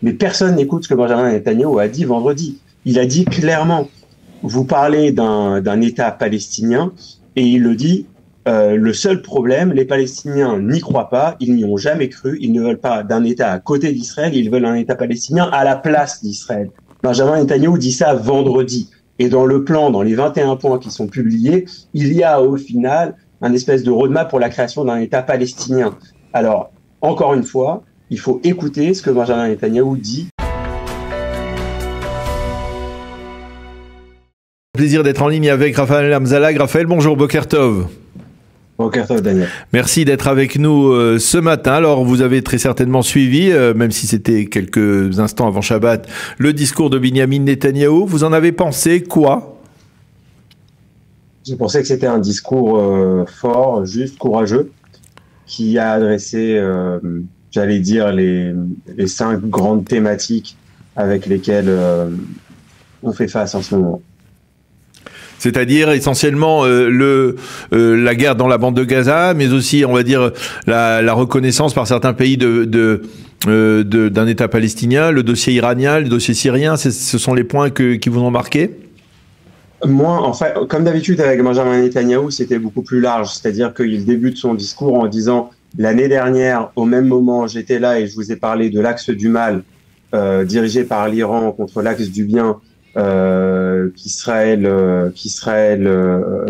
Mais personne n'écoute ce que Benjamin Netanyahou a dit vendredi. Il a dit clairement, vous parlez d'un État palestinien, et il le dit, le seul problème, les Palestiniens n'y croient pas, ils n'y ont jamais cru, ils ne veulent pas d'un État à côté d'Israël, ils veulent un État palestinien à la place d'Israël. Benjamin Netanyahou dit ça vendredi. Et dans le plan, dans les 21 points qui sont publiés, il y a au final un espèce de roadmap pour la création d'un État palestinien. Alors, encore une fois, il faut écouter ce que Benjamin Netanyahou dit. Plaisir d'être en ligne avec Raphaël Amzalag. Raphaël, bonjour, Boker Tov. Boker Tov, Daniel. Merci d'être avec nous ce matin. Alors, vous avez très certainement suivi, même si c'était quelques instants avant Shabbat, le discours de Binyamin Netanyahou. Vous en avez pensé quoi? J'ai pensé que c'était un discours fort, juste, courageux, qui a adressé, j'allais dire, les 5 grandes thématiques avec lesquelles on fait face en ce moment. C'est-à-dire essentiellement la guerre dans la bande de Gaza, mais aussi, on va dire, la reconnaissance par certains pays d'un État palestinien, le dossier iranien, le dossier syrien, ce sont les points qui vous ont marqué? Moi, en fait, comme d'habitude avec Benjamin Netanyahou, c'était beaucoup plus large. C'est-à-dire qu'il débute son discours en disant « L'année dernière, au même moment, j'étais là et je vous ai parlé de l'axe du mal dirigé par l'Iran contre l'axe du bien qu'Israël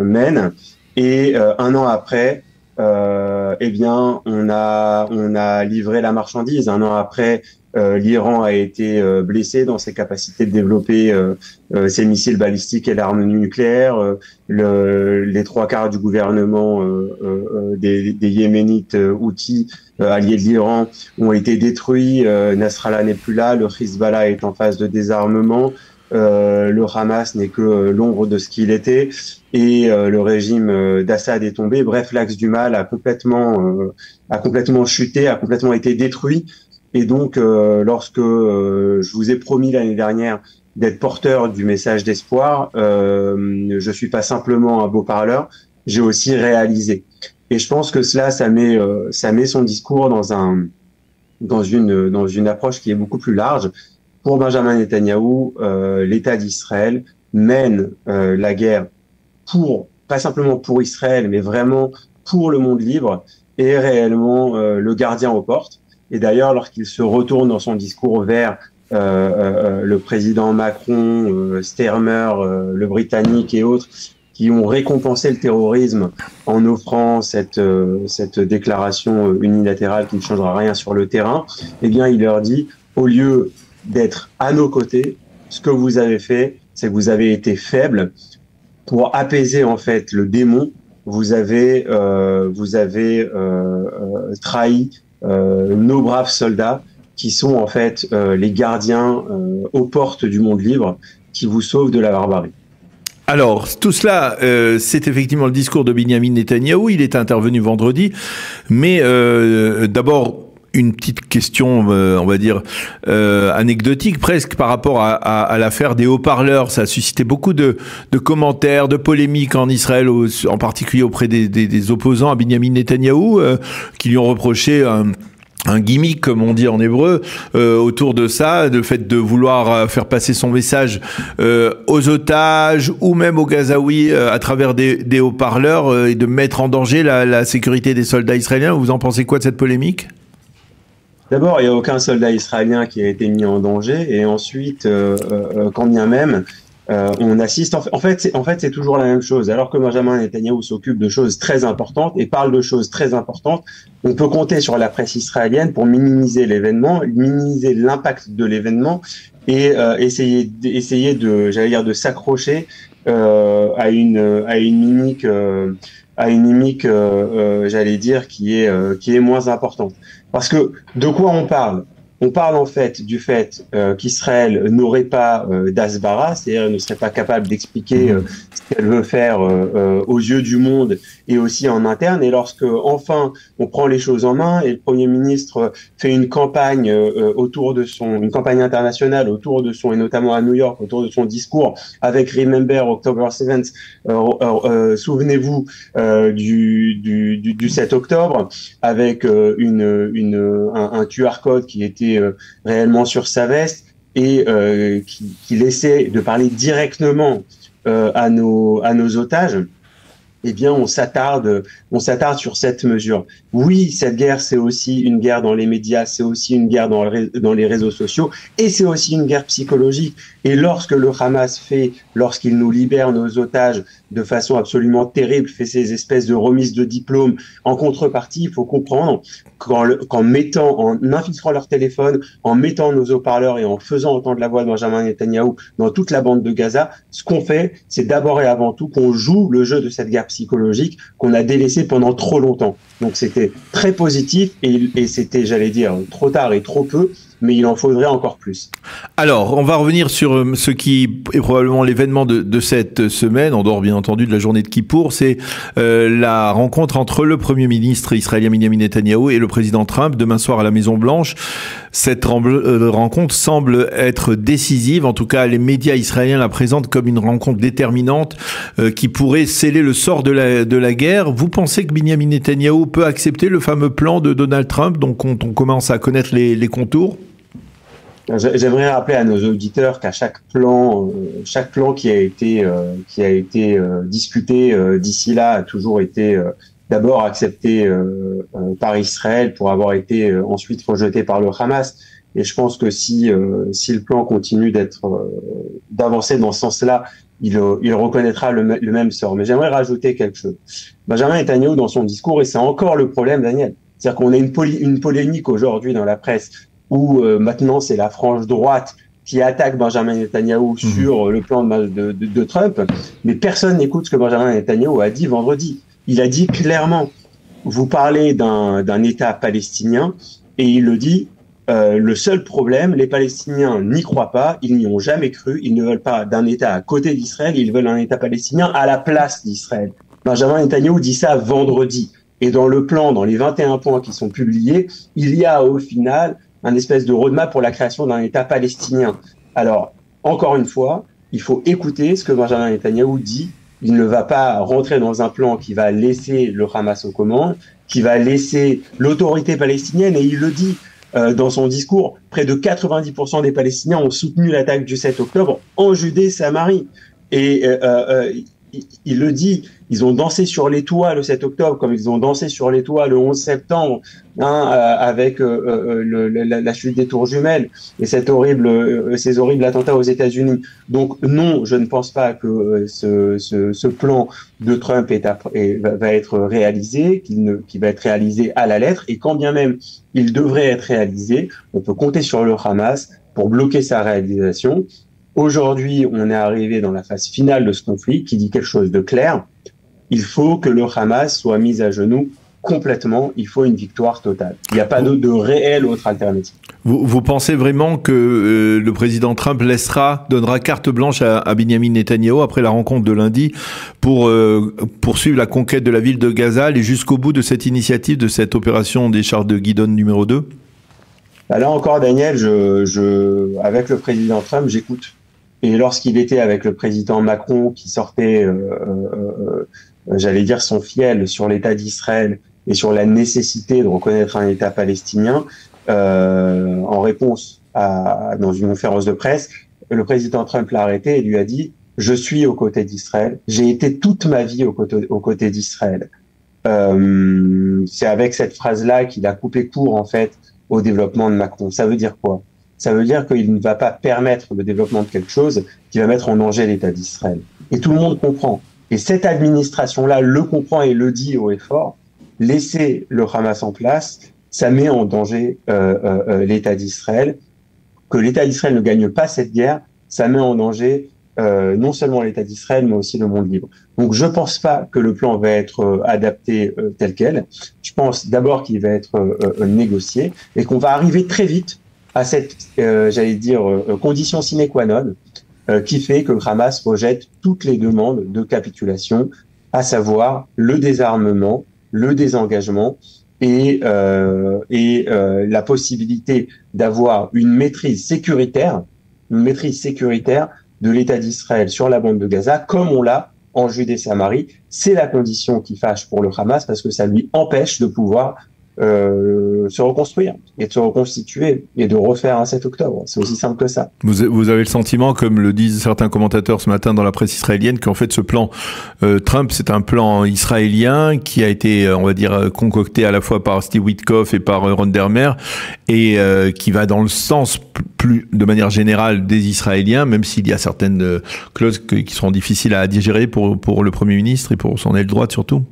mène. Et un an après, eh bien, on a livré la marchandise. Un an après, l'Iran a été blessé dans ses capacités de développer ses missiles balistiques et l'arme nucléaire. Les 3/4 du gouvernement des Yéménites Houthis, alliés de l'Iran, ont été détruits. Nasrallah n'est plus là. Le Hezbollah est en phase de désarmement. Le Hamas n'est que l'ombre de ce qu'il était. Et le régime d'Assad est tombé. Bref, l'axe du mal a complètement chuté, a complètement été détruit. Et donc, lorsque je vous ai promis l'année dernière d'être porteur du message d'espoir, je suis pas simplement un beau parleur, j'ai aussi réalisé. Et je pense que ça met son discours dans une approche qui est beaucoup plus large. Pour Benjamin Netanyahou, l'État d'Israël mène la guerre pas simplement pour Israël, mais vraiment pour le monde libre, et réellement le gardien aux portes. Et d'ailleurs, lorsqu'il se retourne dans son discours vers le président Macron, Starmer, le Britannique et autres, qui ont récompensé le terrorisme en offrant cette déclaration unilatérale qui ne changera rien sur le terrain, eh bien, il leur dit, au lieu d'être à nos côtés, ce que vous avez fait, c'est que vous avez été faible. Pour apaiser en fait le démon, vous avez trahi nos braves soldats qui sont en fait les gardiens aux portes du monde libre qui vous sauvent de la barbarie. Alors, tout cela, c'est effectivement le discours de Binyamin Netanyahou. Il est intervenu vendredi, mais d'abord, une petite question, on va dire, anecdotique presque par rapport à l'affaire des haut-parleurs. Ça a suscité beaucoup de commentaires, de polémiques en Israël, en particulier auprès des opposants à Binyamin Netanyahou, qui lui ont reproché un gimmick, comme on dit en hébreu, autour de ça, le fait de vouloir faire passer son message aux otages ou même aux Gazaouis à travers des haut-parleurs et de mettre en danger la sécurité des soldats israéliens. Vous en pensez quoi de cette polémique ? D'abord, il n'y a aucun soldat israélien qui a été mis en danger, et ensuite, quand bien même, on assiste. En fait, c'est toujours la même chose. Alors que Benjamin Netanyahou s'occupe de choses très importantes et parle de choses très importantes, on peut compter sur la presse israélienne pour minimiser l'événement, minimiser l'impact de l'événement et essayer de, j'allais dire, de s'accrocher à une mimique. J'allais dire, qui est moins importante. Parce que de quoi on parle? On parle en fait du fait qu'Israël n'aurait pas d'asbara, c'est-à-dire ne serait pas capable d'expliquer ce qu'elle veut faire aux yeux du monde et aussi en interne. Et lorsque enfin on prend les choses en main et le Premier ministre fait une campagne une campagne internationale autour de son, et notamment à New York, autour de son discours avec Remember October 7th, souvenez-vous du 7 octobre, avec un QR code qui était était réellement sur sa veste et qu'il essaie de parler directement à nos otages, eh bien, on s'attarde sur cette mesure. Oui, cette guerre, c'est aussi une guerre dans les médias, c'est aussi une guerre dans les réseaux sociaux, et c'est aussi une guerre psychologique. Et lorsque le Hamas lorsqu'il nous libère nos otages de façon absolument terrible, fait ces espèces de remises de diplômes, en contrepartie, il faut comprendre en infiltrant leur téléphone, en mettant nos haut-parleurs et en faisant entendre la voix de Benjamin Netanyahou dans toute la bande de Gaza, ce qu'on fait, c'est d'abord et avant tout qu'on joue le jeu de cette guerre psychologique qu'on a délaissée pendant trop longtemps. Donc c'était très positif et c'était, j'allais dire, trop tard et trop peu, mais il en faudrait encore plus. Alors, on va revenir sur ce qui est probablement l'événement de cette semaine, en dehors bien entendu de la journée de Kippour, c'est la rencontre entre le Premier ministre israélien Benjamin Netanyahou et le président Trump demain soir à la Maison-Blanche. Cette rencontre semble être décisive, en tout cas les médias israéliens la présentent comme une rencontre déterminante qui pourrait sceller le sort de la guerre. Vous pensez que Benjamin Netanyahou peut accepter le fameux plan de Donald Trump, donc on commence à connaître les contours? J'aimerais rappeler à nos auditeurs qu'à chaque plan qui a été discuté d'ici là a toujours été d'abord accepté par Israël pour avoir été ensuite rejeté par le Hamas. Et je pense que si le plan continue d'avancer dans ce sens-là, il reconnaîtra le même sort. Mais j'aimerais rajouter quelque chose. Benjamin Netanyahou, dans son discours, et c'est encore le problème, Daniel, c'est-à-dire qu'on a une polémique aujourd'hui dans la presse où maintenant c'est la frange droite qui attaque Benjamin Netanyahou sur le plan de Trump, mais personne n'écoute ce que Benjamin Netanyahou a dit vendredi. Il a dit clairement, vous parlez d'un État palestinien, et il le dit, le seul problème, les Palestiniens n'y croient pas, ils n'y ont jamais cru, ils ne veulent pas d'un État à côté d'Israël, ils veulent un État palestinien à la place d'Israël. Benjamin Netanyahou dit ça vendredi. Et dans le plan, dans les 21 points qui sont publiés, il y a au final un espèce de roadmap pour la création d'un État palestinien. Alors, encore une fois, il faut écouter ce que Benjamin Netanyahou dit. Il ne va pas rentrer dans un plan qui va laisser le Hamas aux commandes, qui va laisser l'autorité palestinienne, et il le dit dans son discours, près de 90% des Palestiniens ont soutenu l'attaque du 7 octobre en Judée-Samarie. Et il le dit, ils ont dansé sur les toits le 7 octobre, comme ils ont dansé sur les toits le 11 septembre, avec la chute des tours jumelles et ces horribles attentats aux États-Unis. Donc non, je ne pense pas que ce plan de Trump va être réalisé, qu'il va être réalisé à la lettre, et quand bien même il devrait être réalisé, on peut compter sur le Hamas pour bloquer sa réalisation. Aujourd'hui, on est arrivé dans la phase finale de ce conflit qui dit quelque chose de clair. Il faut que le Hamas soit mis à genoux complètement. Il faut une victoire totale. Il n'y a pas de réelle autre alternative. Vous pensez vraiment que le président Trump donnera carte blanche à Benjamin Netanyahou après la rencontre de lundi pour poursuivre la conquête de la ville de Gaza, aller jusqu'au bout de cette initiative, de cette opération des chars de Guidon numéro 2? Là encore, Daniel, avec le président Trump, j'écoute. Et lorsqu'il était avec le président Macron qui sortait, j'allais dire, son fiel sur l'État d'Israël et sur la nécessité de reconnaître un État palestinien, en réponse dans une conférence de presse, le président Trump l'a arrêté et lui a dit « Je suis aux côtés d'Israël. J'ai été toute ma vie aux côtés d'Israël. » C'est avec cette phrase-là qu'il a coupé court, en fait, au développement de Macron. Ça veut dire quoi? Ça veut dire qu'il ne va pas permettre le développement de quelque chose qui va mettre en danger l'État d'Israël. Et tout le monde comprend. Et cette administration-là le comprend et le dit haut et fort. Laisser le Hamas en place, ça met en danger l'État d'Israël. Que l'État d'Israël ne gagne pas cette guerre, ça met en danger non seulement l'État d'Israël, mais aussi le monde libre. Donc je pense pas que le plan va être adapté tel quel. Je pense d'abord qu'il va être négocié et qu'on va arriver très vite à cette, j'allais dire, condition sine qua non qui fait que le Hamas rejette toutes les demandes de capitulation, à savoir le désarmement, le désengagement et la possibilité d'avoir une maîtrise sécuritaire de l'État d'Israël sur la bande de Gaza, comme on l'a en Judée-Samarie. C'est la condition qui fâche pour le Hamas parce que ça lui empêche de pouvoir se reconstruire et de se reconstituer et de refaire un 7 octobre. C'est aussi simple que ça. Vous avez le sentiment, comme le disent certains commentateurs ce matin dans la presse israélienne, qu'en fait ce plan Trump, c'est un plan israélien qui a été, on va dire, concocté à la fois par Steve Witkoff et par Ron Dermer et qui va dans le sens plus de manière générale des Israéliens, même s'il y a certaines clauses qui seront difficiles à digérer pour le Premier ministre et pour son aile droite surtout.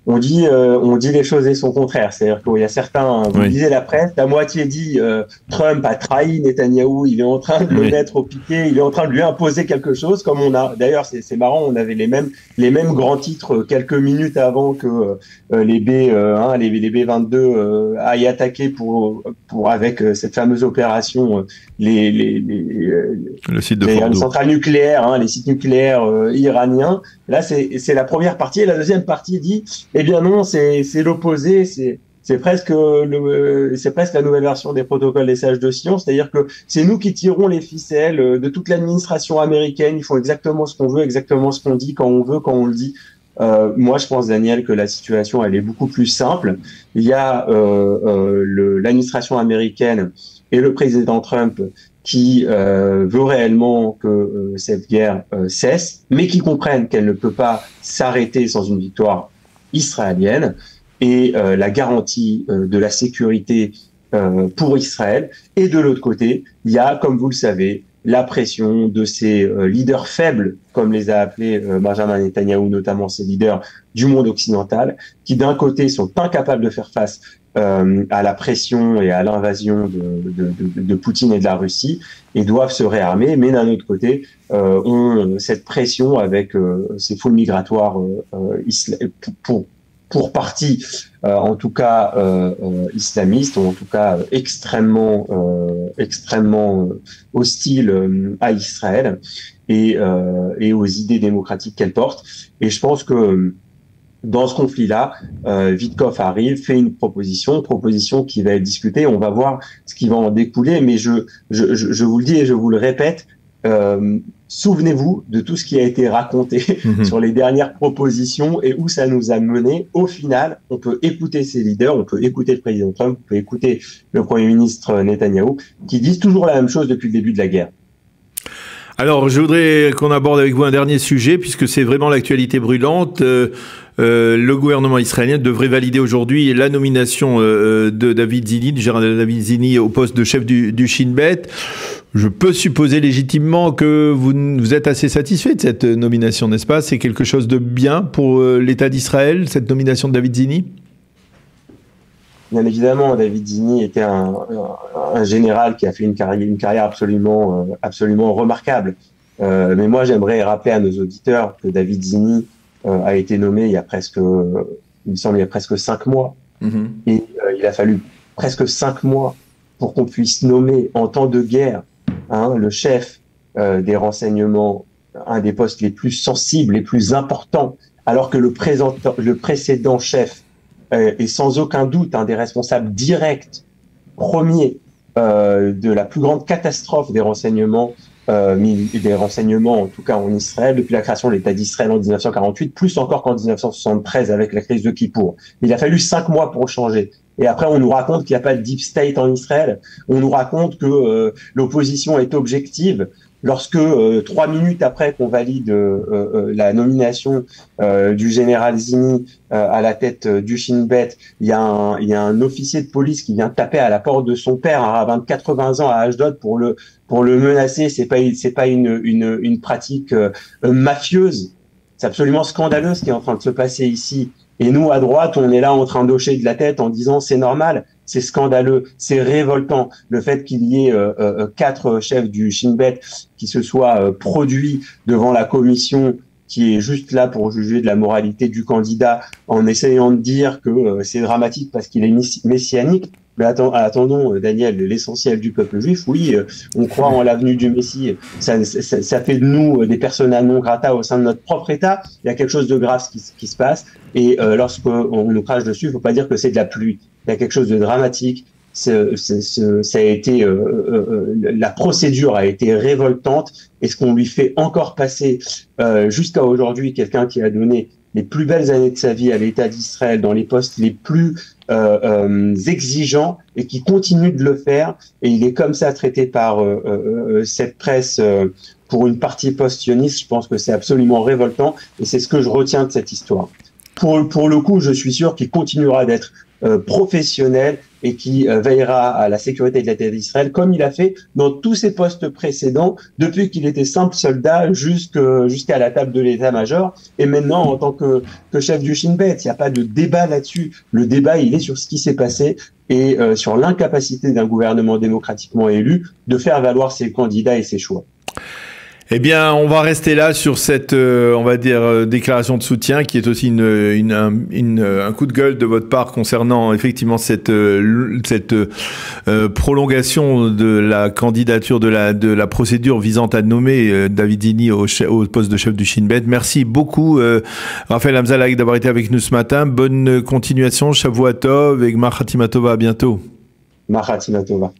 On dit les choses et son contraire. C'est-à-dire qu'il y a certains, vous lisez la presse, la moitié dit Trump a trahi Netanyahou, il est en train de le mettre au piquet, il est en train de lui imposer quelque chose, comme on a. D'ailleurs, c'est marrant, on avait les mêmes grands titres quelques minutes avant que les B-22 aillent attaquer pour avec cette fameuse opération le site de les Fordo. centrales nucléaires, les sites nucléaires iraniens. Là, c'est la première partie. Et la deuxième partie dit, eh bien non, c'est l'opposé. C'est presque la nouvelle version des protocoles des sages de Sion. C'est-à-dire que c'est nous qui tirons les ficelles de toute l'administration américaine. Ils font exactement ce qu'on veut, exactement ce qu'on dit, quand on veut, quand on le dit. Moi, je pense, Daniel, que la situation, elle est beaucoup plus simple. Il y a l'administration américaine et le président Trump qui veut réellement que cette guerre cesse, mais qui comprennent qu'elle ne peut pas s'arrêter sans une victoire israélienne et la garantie de la sécurité pour Israël. Et de l'autre côté, il y a, comme vous le savez, la pression de ces leaders faibles, comme les a appelés Benjamin Netanyahou, notamment ces leaders du monde occidental, qui d'un côté sont incapables de faire face à la pression et à l'invasion de Poutine et de la Russie et doivent se réarmer, mais d'un autre côté ont cette pression avec ces foules migratoires pour partie, en tout cas islamistes, ou en tout cas extrêmement hostiles à Israël et aux idées démocratiques qu'elle porte. Et je pense que dans ce conflit-là, Witkoff arrive, fait une proposition qui va être discutée. On va voir ce qui va en découler, mais je vous le dis et je vous le répète, souvenez-vous de tout ce qui a été raconté sur les dernières propositions et où ça nous a mené. Au final, on peut écouter ces leaders, on peut écouter le président Trump, on peut écouter le Premier ministre Netanyahou, qui disent toujours la même chose depuis le début de la guerre. Alors, je voudrais qu'on aborde avec vous un dernier sujet, puisque c'est vraiment l'actualité brûlante. Le gouvernement israélien devrait valider aujourd'hui la nomination de David Zini, du général David Zini, au poste de chef du Shin Bet. Je peux supposer légitimement que vous êtes assez satisfait de cette nomination, n'est-ce pas? C'est quelque chose de bien pour l'État d'Israël, cette nomination de David Zini? Bien évidemment, David Zini était un général qui a fait une carrière absolument remarquable. Mais moi, j'aimerais rappeler à nos auditeurs que David Zini a été nommé il me semble, il y a presque 5 mois. Et il a fallu presque 5 mois pour qu'on puisse nommer en temps de guerre le chef des renseignements, un des postes les plus sensibles, les plus importants, alors que le précédent chef est sans aucun doute un des responsables directs, premiers, de la plus grande catastrophe des renseignements, en tout cas en Israël, depuis la création de l'État d'Israël en 1948, plus encore qu'en 1973 avec la crise de Kippour. Il a fallu 5 mois pour changer. Et après, on nous raconte qu'il n'y a pas de deep state en Israël. On nous raconte que l'opposition est objective. Lorsque 3 minutes après qu'on valide la nomination du général Zini à la tête du Shin Bet, il y a un officier de police qui vient taper à la porte de son père, un rabbin de 80 ans à Ashdod, pour le menacer. C'est pas une pratique mafieuse. C'est absolument scandaleux ce qui est en train de se passer ici. Et nous, à droite, on est là en train d'hocher de la tête en disant c'est normal, c'est scandaleux, c'est révoltant. Le fait qu'il y ait 4 chefs du Shin Bet qui se soient produits devant la commission qui est juste là pour juger de la moralité du candidat en essayant de dire que c'est dramatique parce qu'il est messianique. Mais attendons, Daniel, l'essentiel du peuple juif, oui, on croit en l'avenue du Messie, ça fait de nous des persona non grata au sein de notre propre État, il y a quelque chose de grave qui se passe, et lorsqu'on nous crache dessus, il ne faut pas dire que c'est de la pluie, il y a quelque chose de dramatique, ça a été, la procédure a été révoltante, et ce qu'on lui fait encore passer jusqu'à aujourd'hui, quelqu'un qui a donné les plus belles années de sa vie à l'État d'Israël, dans les postes les plus exigeants, et qui continue de le faire. Et il est comme ça traité par cette presse pour une partie post-sioniste. Je pense que c'est absolument révoltant, et c'est ce que je retiens de cette histoire. Pour le coup, je suis sûr qu'il continuera d'être professionnel et qui veillera à la sécurité de l'État d'Israël, comme il a fait dans tous ses postes précédents, depuis qu'il était simple soldat jusqu'à la table de l'état-major, et maintenant en tant que chef du Shin Bet. Il n'y a pas de débat là-dessus. Le débat, il est sur ce qui s'est passé et sur l'incapacité d'un gouvernement démocratiquement élu de faire valoir ses candidats et ses choix. Eh bien, on va rester là sur cette, on va dire, déclaration de soutien qui est aussi un coup de gueule de votre part concernant effectivement cette prolongation de la candidature de la procédure visant à nommer David Zini au poste de chef du Shin Bet. Merci beaucoup, Raphaël Hamzalek, d'avoir été avec nous ce matin. Bonne continuation, Shavua Tov et Gmar Chatima Tova. À bientôt. Gmar Chatima Tova.